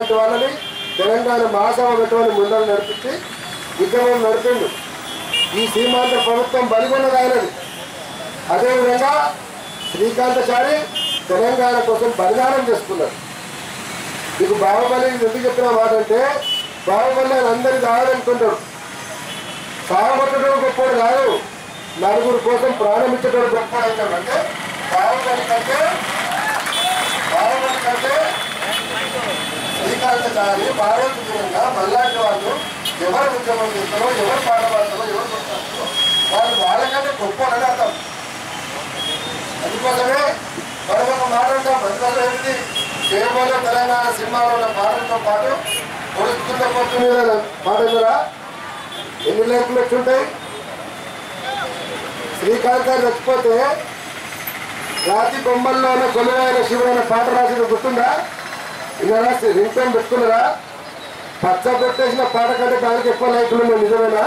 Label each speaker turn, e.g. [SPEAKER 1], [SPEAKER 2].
[SPEAKER 1] వాళ్ళని తెలంగాణ మహాసభ పెట్టుకొని ముందర నడిపించి విగ్రహం నడిపిండు. ఈ సీమాంత ప్రభుత్వం బలిగొన్నది ఆయనది. అదేవిధంగా శ్రీకాంతచారి తెలంగాణ కోసం బలిదానం చేసుకున్నారు. మీకు బాహుబలి ఎందుకు చెప్పిన మాట అంటే, బాహుబలి అని అందరికి కావాలనుకుంటాడు. సాగొట్టడం గొప్పవాడు కాదు, నలుగురు కోసం ప్రాణం ఇచ్చేటోడు గొప్పవాడు అవుతాడు. అంటే బాహుబలి కంటే శ్రీకాంతచారి భారతీయంగా మళ్ళాంటి వాళ్ళు ఎవరు ఉద్యమం చేస్తారో, ఎవరు పాట పాడతారో, ఎవరు కొడతారో వాళ్ళు వాళ్ళకంటే గొప్పవాడని అర్థం. అందుకోసమే మరొక మాట అంటాం, అందువల్ల ఏంటి కేవలం తెలంగాణ సినిమాలో ఉన్న పాటలతో పాటు పొడుస్తున్న పొత్తు మీద పాట మీద ఎన్ని లైఫ్లు వచ్చుంటాయి. శ్రీకాంత్ గారు చచ్చిపోతే రాతి బొమ్మల్లోనే కొలువైన శివుడైన పాట రాసిన గుర్తుందా? ఇలా రింటోన్ పెట్టుకున్నారా? పచ్చ పెట్టేసిన పాట కంటే దానికి ఎక్కువ లైఫ్లు ఉన్నాయి. నిజమేనా?